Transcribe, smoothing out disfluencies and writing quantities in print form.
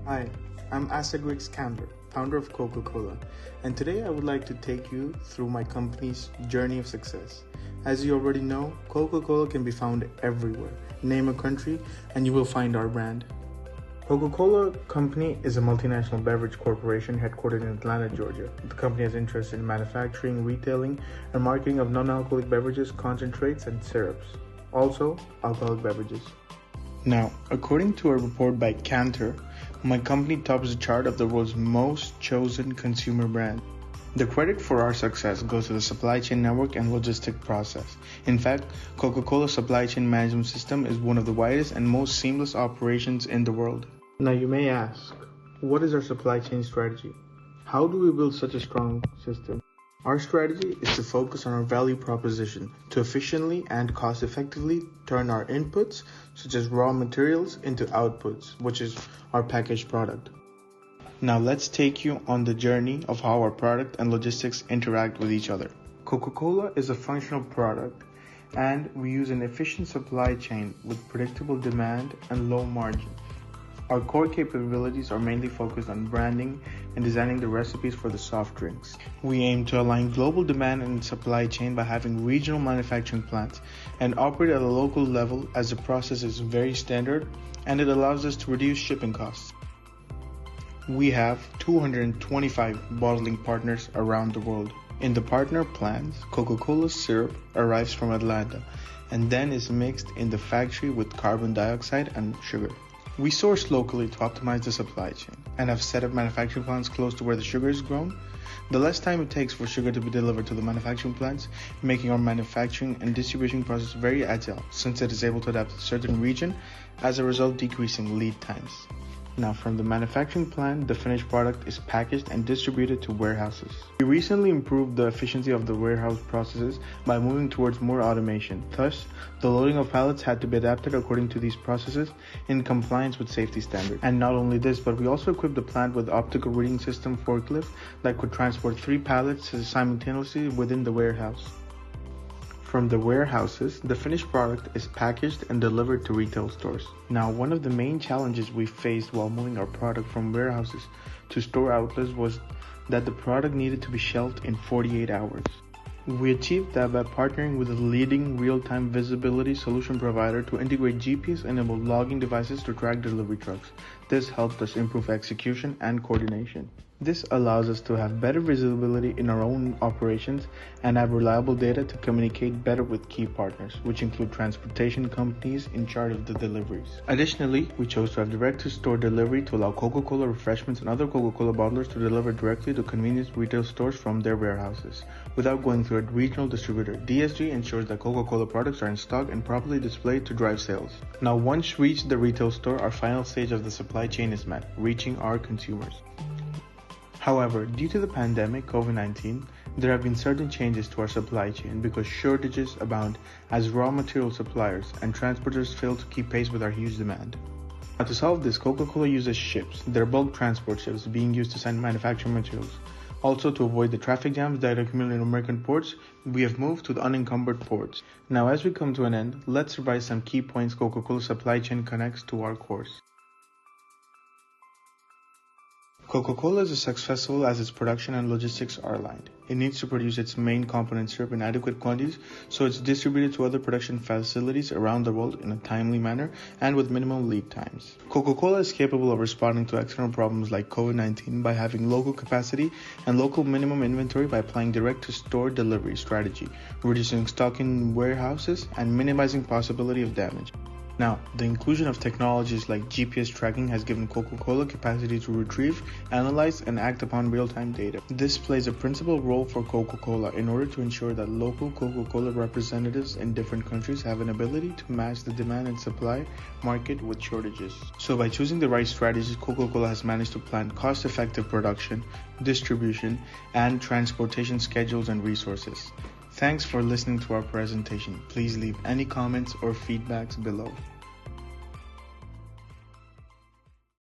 Hi, I'm Asadwix Camber, founder of Coca-Cola, and today I would like to take you through my company's journey of success. As you already know, Coca-Cola can be found everywhere. Name a country and you will find our brand. Coca-Cola Company is a multinational beverage corporation headquartered in Atlanta, Georgia. The company has interests in manufacturing, retailing, and marketing of non-alcoholic beverages, concentrates, and syrups. Also, alcoholic beverages. Now, according to a report by Cantor, my company tops the chart of the world's most chosen consumer brand. The credit for our success goes to the supply chain network and logistic process. In fact, Coca-Cola's supply chain management system is one of the widest and most seamless operations in the world. Now you may ask, what is our supply chain strategy? How do we build such a strong system? Our strategy is to focus on our value proposition to efficiently and cost-effectively turn our inputs, such as raw materials, into outputs, which is our packaged product. Now let's take you on the journey of how our product and logistics interact with each other. Coca-Cola is a functional product, and we use an efficient supply chain with predictable demand and low margins. Our core capabilities are mainly focused on branding and designing the recipes for the soft drinks. We aim to align global demand and supply chain by having regional manufacturing plants and operate at a local level, as the process is very standard and it allows us to reduce shipping costs. We have 225 bottling partners around the world. In the partner plants, Coca-Cola syrup arrives from Atlanta and then is mixed in the factory with carbon dioxide and sugar. We source locally to optimize the supply chain and have set up manufacturing plants close to where the sugar is grown. The less time it takes for sugar to be delivered to the manufacturing plants, making our manufacturing and distribution process very agile since it is able to adapt to a certain region, as a result decreasing lead times. Now, from the manufacturing plant, the finished product is packaged and distributed to warehouses. We recently improved the efficiency of the warehouse processes by moving towards more automation. Thus, the loading of pallets had to be adapted according to these processes in compliance with safety standards. And not only this, but we also equipped the plant with optical reading system forklift that could transport 3 pallets simultaneously within the warehouse. From the warehouses, the finished product is packaged and delivered to retail stores. Now, one of the main challenges we faced while moving our product from warehouses to store outlets was that the product needed to be shelved in 48 hours. We achieved that by partnering with a leading real-time visibility solution provider to integrate GPS-enabled logging devices to track delivery trucks. This helped us improve execution and coordination. This allows us to have better visibility in our own operations and have reliable data to communicate better with key partners, which include transportation companies in charge of the deliveries. Additionally, we chose to have direct-to-store delivery to allow Coca-Cola refreshments and other Coca-Cola bottlers to deliver directly to convenience retail stores from their warehouses, without going through a regional distributor. DSG ensures that Coca-Cola products are in stock and properly displayed to drive sales. Now, once reached the retail store, our final stage of the supply chain is met, reaching our consumers. However, due to the pandemic COVID-19, there have been certain changes to our supply chain because shortages abound as raw material suppliers and transporters fail to keep pace with our huge demand. Now, to solve this, Coca-Cola uses ships, their bulk transport ships being used to send manufacturing materials. Also, to avoid the traffic jams that accumulate in American ports, we have moved to the unencumbered ports. Now, as we come to an end, let's revise some key points Coca-Cola supply chain connects to our course. Coca-Cola is as successful as its production and logistics are aligned. It needs to produce its main component syrup in adequate quantities, so it's distributed to other production facilities around the world in a timely manner and with minimum lead times. Coca-Cola is capable of responding to external problems like COVID-19 by having local capacity and local minimum inventory by applying direct-to-store delivery strategy, reducing stock in warehouses and minimizing possibility of damage. Now, the inclusion of technologies like GPS tracking has given Coca-Cola capacity to retrieve, analyze, and act upon real-time data. This plays a principal role for Coca-Cola in order to ensure that local Coca-Cola representatives in different countries have an ability to match the demand and supply market with shortages. So by choosing the right strategies, Coca-Cola has managed to plan cost-effective production, distribution, and transportation schedules and resources. Thanks for listening to our presentation. Please leave any comments or feedbacks below.